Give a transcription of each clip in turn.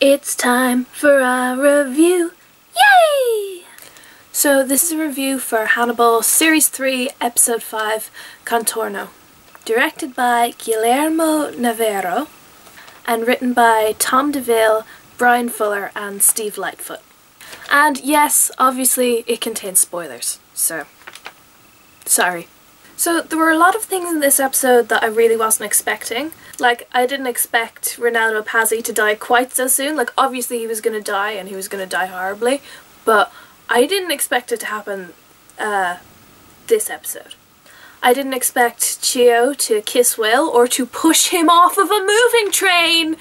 It's time for our review! Yay! So this is a review for Hannibal Series 3, Episode 5, Contorno. Directed by Guillermo Navarro and written by Tom DeVille, Bryan Fuller and Steve Lightfoot. And yes, obviously it contains spoilers, so sorry. So there were a lot of things in this episode that I really wasn't expecting. Like, I didn't expect Ronaldo Pazzi to die quite so soon. Like, obviously he was gonna die and he was gonna die horribly, but I didn't expect it to happen this episode. I didn't expect Chio to kiss Will or to push him off of a moving train!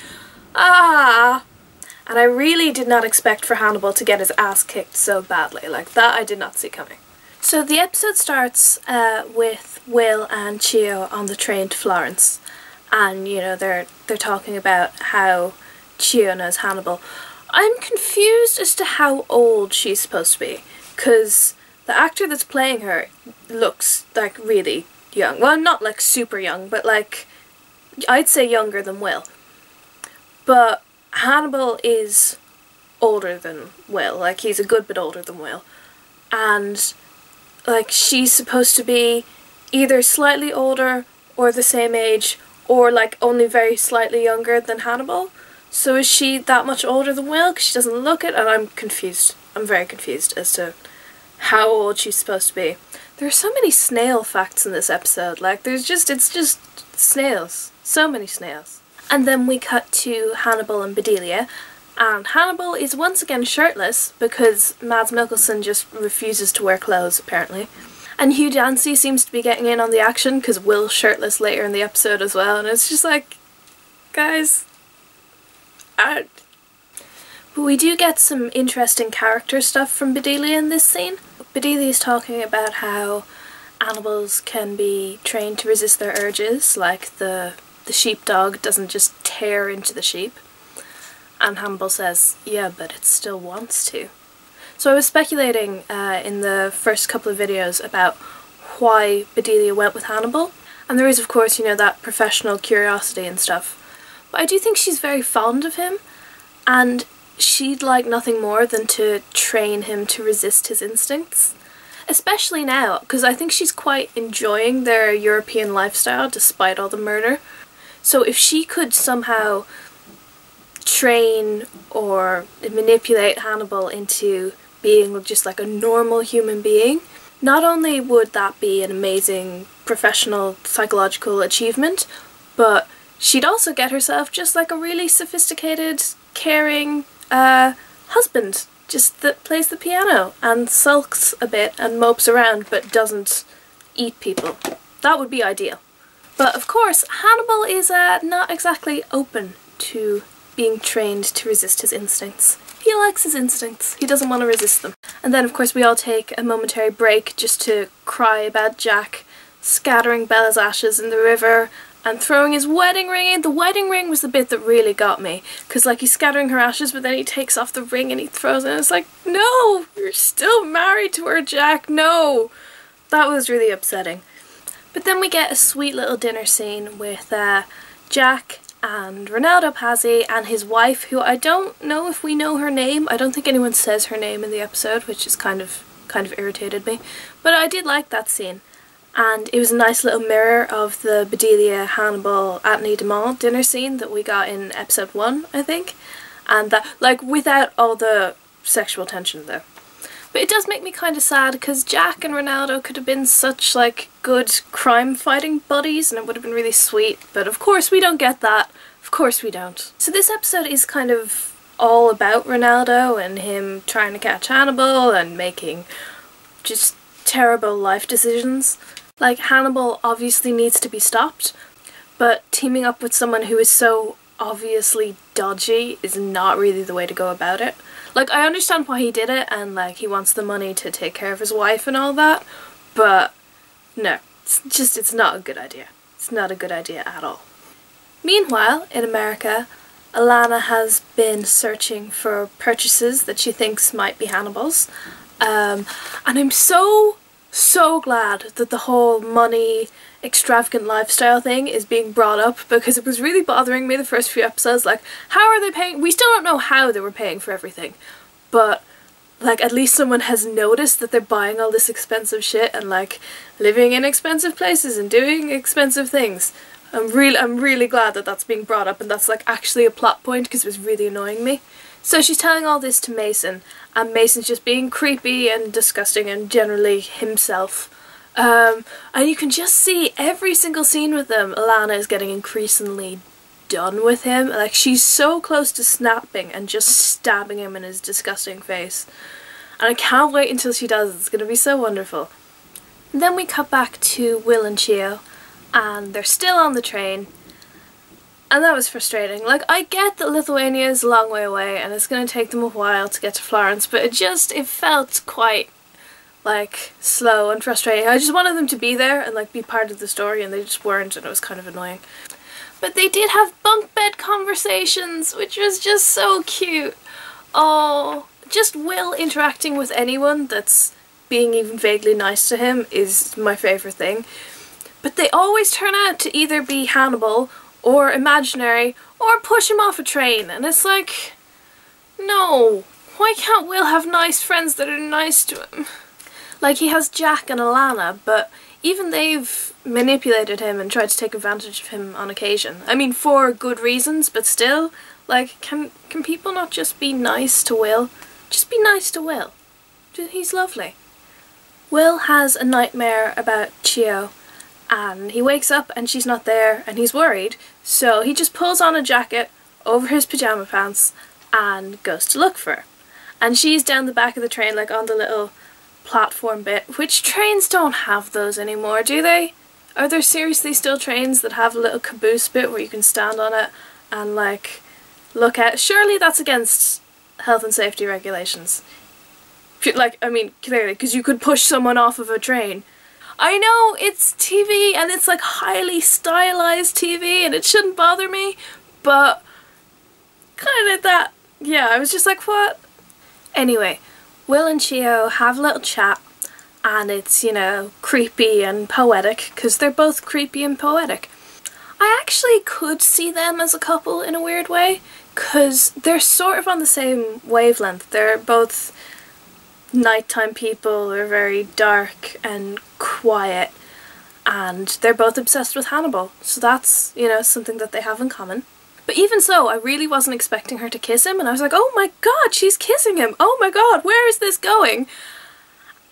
And I really did not expect for Hannibal to get his ass kicked so badly. Like, that I did not see coming. So the episode starts with Will and Chio on the train to Florence, and you know they're talking about how Chio knows Hannibal. I'm confused as to how old she's supposed to be, because the actor that's playing her looks like really young. Well, not like super young, but like I'd say younger than Will. But Hannibal is older than Will. Like, he's a good bit older than Will, and like, she's supposed to be either slightly older or the same age or like only very slightly younger than Hannibal. So is she that much older than Will? Because she doesn't look it, and I'm confused. I'm very confused as to how old she's supposed to be. There are so many snail facts in this episode. Like, it's just snails. So many snails. And then we cut to Hannibal and Bedelia. And Hannibal is once again shirtless because Mads Mikkelsen just refuses to wear clothes, apparently. And Hugh Dancy seems to be getting in on the action because Will's shirtless later in the episode as well, and it's just like, guys, But we do get some interesting character stuff from Bedelia in this scene. Bedelia is talking about how animals can be trained to resist their urges, like the sheepdog doesn't just tear into the sheep. And Hannibal says, yeah, but it still wants to. So I was speculating in the first couple of videos about why Bedelia went with Hannibal. And there is, of course, you know, that professional curiosity and stuff. But I do think she's very fond of him, and she'd like nothing more than to train him to resist his instincts. Especially now, because I think she's quite enjoying their European lifestyle despite all the murder. So if she could somehow train or manipulate Hannibal into being just like a normal human being, not only would that be an amazing professional psychological achievement, but she'd also get herself just like a really sophisticated, caring husband, just that plays the piano and sulks a bit and mopes around but doesn't eat people. That would be ideal. But of course, Hannibal is not exactly open to being trained to resist his instincts. He likes his instincts. He doesn't want to resist them. And then of course we all take a momentary break just to cry about Jack scattering Bella's ashes in the river and throwing his wedding ring in. The wedding ring was the bit that really got me, because like he's scattering her ashes but then he takes off the ring and he throws it, and it's like, no! You're still married to her, Jack, no! That was really upsetting. But then we get a sweet little dinner scene with Jack and Ronaldo Pazzi and his wife, who I don't know if we know her name. I don't think anyone says her name in the episode, which is kind of irritated me. But I did like that scene. And it was a nice little mirror of the Bedelia, Hannibal, Anthony Demont dinner scene that we got in episode 1, I think. And that, like, without all the sexual tension though. But it does make me kind of sad because Jack and Ronaldo could have been such like good crime fighting buddies and it would have been really sweet, but of course we don't get that. Of course we don't. So this episode is kind of all about Ronaldo and him trying to catch Hannibal and making just terrible life decisions. Like, Hannibal obviously needs to be stopped, but teaming up with someone who is so obviously dodgy is not really the way to go about it. Like, I understand why he did it, and like he wants the money to take care of his wife and all that, but no, it's not a good idea. It's not a good idea at all. Meanwhile, in America, Alana has been searching for purchases that she thinks might be Hannibal's, and I'm so so glad that the whole money, extravagant lifestyle thing is being brought up, because it was really bothering me the first few episodes. Like, how are they paying? We still don't know how they were paying for everything, but like at least someone has noticed that they're buying all this expensive shit and like living in expensive places and doing expensive things. I'm really glad that that's being brought up and that's like actually a plot point, because it was really annoying me. So she's telling all this to Mason, and Mason's just being creepy and disgusting and generally himself. And you can just see every single scene with them, Alana is getting increasingly done with him. Like, she's so close to snapping and just stabbing him in his disgusting face. And I can't wait until she does. It's going to be so wonderful. And then we cut back to Will and Chio, and they're still on the train. And that was frustrating. Like, I get that Lithuania is a long way away and it's going to take them a while to get to Florence, but it felt quite, like, slow and frustrating. I just wanted them to be there and, like, be part of the story, and they just weren't, and it was kind of annoying. But they did have bunk bed conversations, which was just so cute. Oh, just Will interacting with anyone that's being even vaguely nice to him is my favourite thing. But they always turn out to either be Hannibal or imaginary, or push him off a train, and it's like, no, why can't Will have nice friends that are nice to him? Like, he has Jack and Alana, but even they've manipulated him and tried to take advantage of him on occasion. I mean, for good reasons, but still, like, can people not just be nice to Will? Just be nice to Will. He's lovely. Will has a nightmare about Chio, and he wakes up and she's not there and he's worried, so he just pulls on a jacket over his pyjama pants and goes to look for her. And she's down the back of the train, like on the little platform bit, which trains don't have those anymore, do they? Are there seriously still trains that have a little caboose bit where you can stand on it and like look at? Surely that's against health and safety regulations. Like, I mean, clearly, because you could push someone off of a train. I know it's TV and it's like highly stylized TV and it shouldn't bother me, but kind of that, yeah, I was just like, what? Anyway, Will and Chio have a little chat, and it's, you know, creepy and poetic, because they're both creepy and poetic. I actually could see them as a couple in a weird way, because they're sort of on the same wavelength. They're both nighttime people, they're very dark and quiet, and they're both obsessed with Hannibal, so that's, you know, something that they have in common. But even so, I really wasn't expecting her to kiss him, and I was like, oh my god, she's kissing him! Oh my god, where is this going?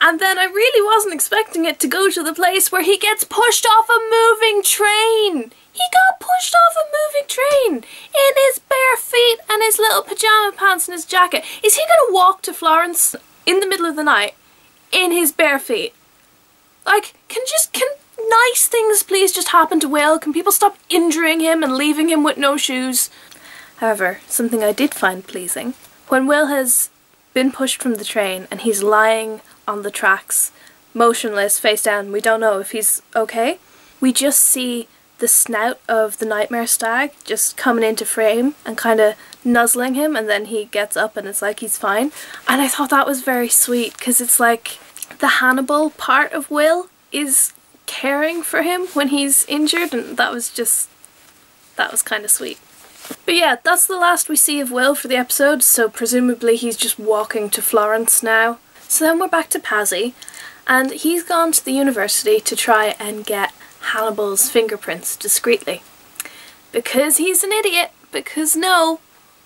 And then I really wasn't expecting it to go to the place where he gets pushed off a moving train! He got pushed off a moving train! In his bare feet and his little pyjama pants and his jacket. Is he gonna walk to Florence in the middle of the night in his bare feet? Like, can nice things please just happen to Will? Can people stop injuring him and leaving him with no shoes? However, something I did find pleasing, when Will has been pushed from the train and he's lying on the tracks, motionless, face down, we don't know if he's okay, we just see the snout of the nightmare stag just coming into frame and kind of nuzzling him, and then he gets up and it's like he's fine. And I thought that was very sweet, because it's like the Hannibal part of Will is caring for him when he's injured, and that was kind of sweet. But yeah, that's the last we see of Will for the episode, so presumably he's just walking to Florence now. So then we're back to Pazzi, and he's gone to the university to try and get Hannibal's fingerprints discreetly. Because he's an idiot, because no,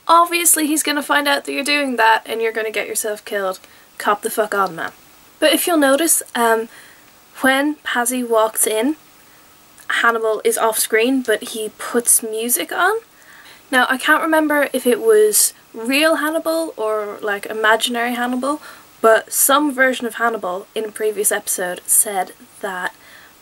obviously he's going to find out that you're doing that and you're going to get yourself killed. Cop the fuck on, man. But if you'll notice, when Pazzi walks in, Hannibal is off screen, but he puts music on. Now, I can't remember if it was real Hannibal or like imaginary Hannibal, but some version of Hannibal in a previous episode said that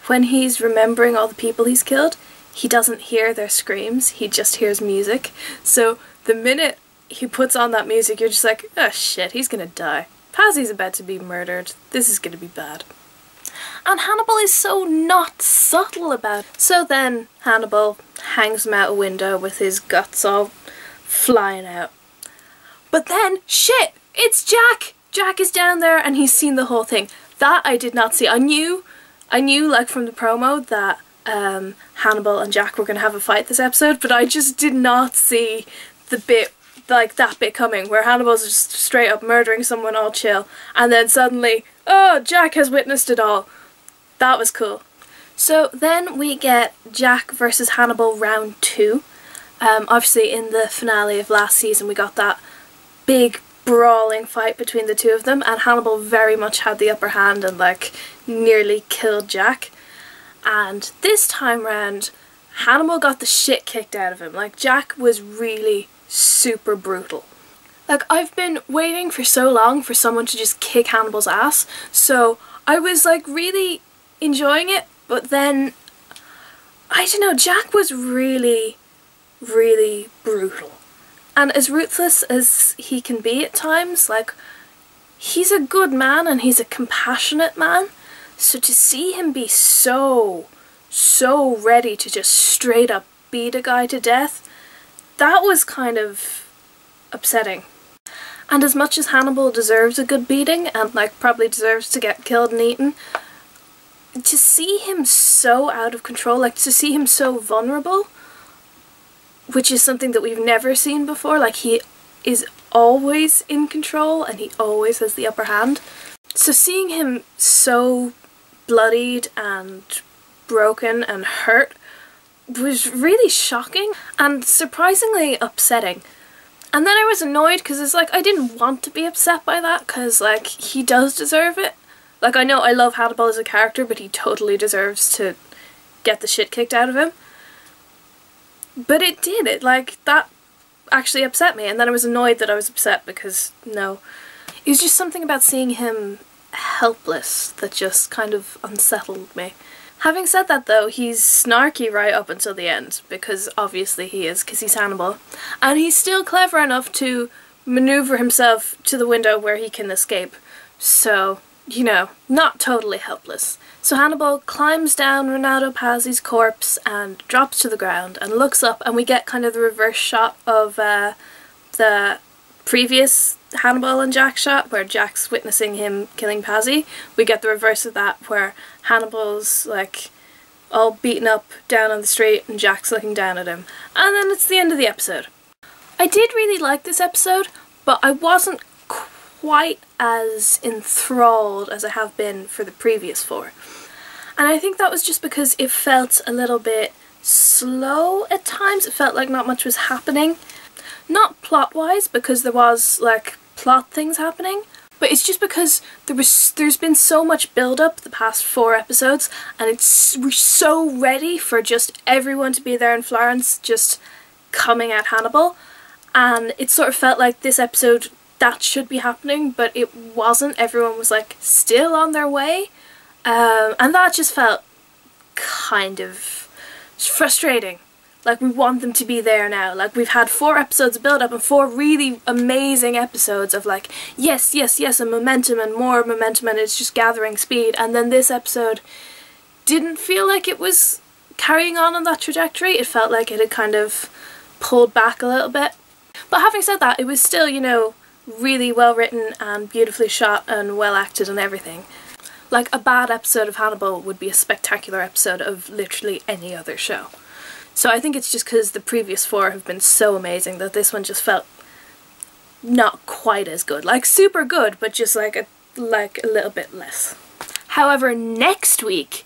when he's remembering all the people he's killed, he doesn't hear their screams, he just hears music. So the minute he puts on that music, you're just like, oh shit, he's gonna die. Pazzi's about to be murdered. This is gonna be bad. And Hannibal is so not subtle about it. So then Hannibal hangs him out a window with his guts all flying out. But then, shit, it's Jack! Jack is down there and he's seen the whole thing. That I did not see. I knew like from the promo that Hannibal and Jack were going to have a fight this episode, but I just did not see the bit, like that bit coming, where Hannibal's just straight up murdering someone all chill, and then suddenly, oh, Jack has witnessed it all. That was cool. So then we get Jack versus Hannibal round 2. Obviously in the finale of last season we got that big brawling fight between the two of them, and Hannibal very much had the upper hand and like nearly killed Jack. And this time round, Hannibal got the shit kicked out of him. Like, Jack was really super brutal. Like, I've been waiting for so long for someone to just kick Hannibal's ass, so I was like really enjoying it, but then, I don't know, Jack was really, really brutal. And as ruthless as he can be at times, like, he's a good man and he's a compassionate man. So to see him be so ready to just straight up beat a guy to death, that was kind of upsetting. And as much as Hannibal deserves a good beating and like probably deserves to get killed and eaten, to see him so out of control, like to see him so vulnerable, which is something that we've never seen before, like he is always in control and he always has the upper hand. So seeing him so bloodied and broken and hurt was really shocking and surprisingly upsetting. And then I was annoyed because it's like I didn't want to be upset by that, because like he does deserve it. Like, I know I love Hannibal as a character, but he totally deserves to get the shit kicked out of him. But it did, it like that actually upset me, and then I was annoyed that I was upset because no. It was just something about seeing him helpless that just kind of unsettled me. Having said that though, he's snarky right up until the end, because obviously he is, because he's Hannibal, and he's still clever enough to maneuver himself to the window where he can escape, so, you know, not totally helpless. So Hannibal climbs down Renato Pazzi's corpse and drops to the ground and looks up, and we get kind of the reverse shot of the previous Hannibal and Jack shot where Jack's witnessing him killing Pazzi. We get the reverse of that where Hannibal's like all beaten up down on the street and Jack's looking down at him. And then it's the end of the episode. I did really like this episode, but I wasn't quite as enthralled as I have been for the previous 4. And I think that was just because it felt a little bit slow at times. It felt like not much was happening. Not plot-wise, because there was, like, plot things happening, but it's just because there's been so much build-up the past 4 episodes, and we're so ready for just everyone to be there in Florence, just coming at Hannibal, and it sort of felt like this episode, that should be happening, but it wasn't. Everyone was, like, still on their way, and that just felt kind of frustrating. Like, we want them to be there now. Like, we've had 4 episodes of build-up and 4 really amazing episodes of like, yes, yes, yes, and momentum and more momentum, and it's just gathering speed. And then this episode didn't feel like it was carrying on that trajectory. It felt like it had kind of pulled back a little bit. But having said that, it was still, you know, really well written and beautifully shot and well acted and everything. Like, a bad episode of Hannibal would be a spectacular episode of literally any other show. So I think it's just because the previous 4 have been so amazing that this one just felt not quite as good. Like, super good, but just like a little bit less. However, next week,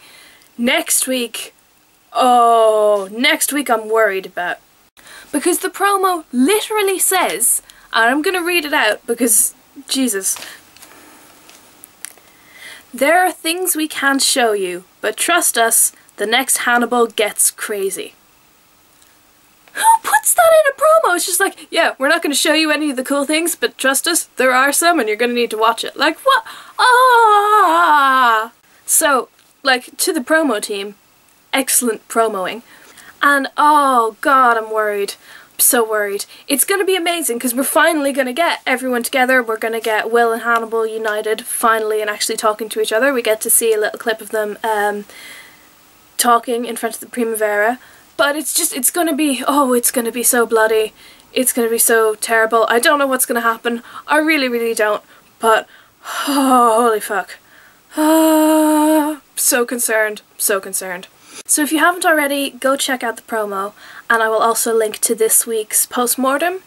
oh, next week I'm worried about. Because the promo literally says, and I'm going to read it out because, Jesus. There are things we can't show you, but trust us, the next Hannibal gets crazy. Who puts that in a promo? It's just like, yeah, we're not going to show you any of the cool things, but trust us, there are some and you're going to need to watch it. Like, what? Ah! So, like, to the promo team, excellent promoing. And, oh god, I'm worried. I'm so worried. It's going to be amazing because we're finally going to get everyone together. We're going to get Will and Hannibal united finally and actually talking to each other. We get to see a little clip of them talking in front of the Primavera. But it's going to be, oh, it's going to be so bloody. It's going to be so terrible. I don't know what's going to happen. I really, really don't. But, oh, holy fuck. So concerned, so concerned. So if you haven't already, go check out the promo, and I will also link to this week's postmortem.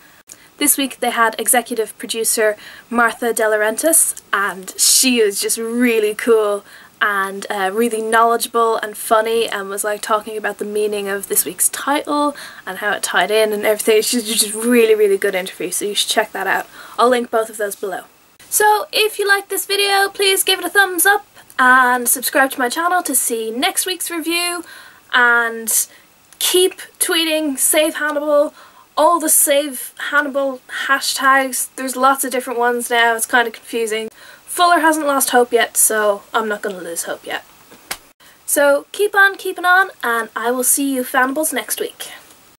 This week they had executive producer Martha De Laurentiis, and she is just really cool and really knowledgeable and funny, and was like talking about the meaning of this week's title and how it tied in and everything. She's just really good interview, so you should check that out. I'll link both of those below. So if you liked this video, please give it a thumbs up and subscribe to my channel to see next week's review, and keep tweeting Save Hannibal, all the Save Hannibal hashtags. There's lots of different ones now, it's kind of confusing. Fuller hasn't lost hope yet, so I'm not going to lose hope yet. So keep on keeping on, and I will see you Fannibals next week.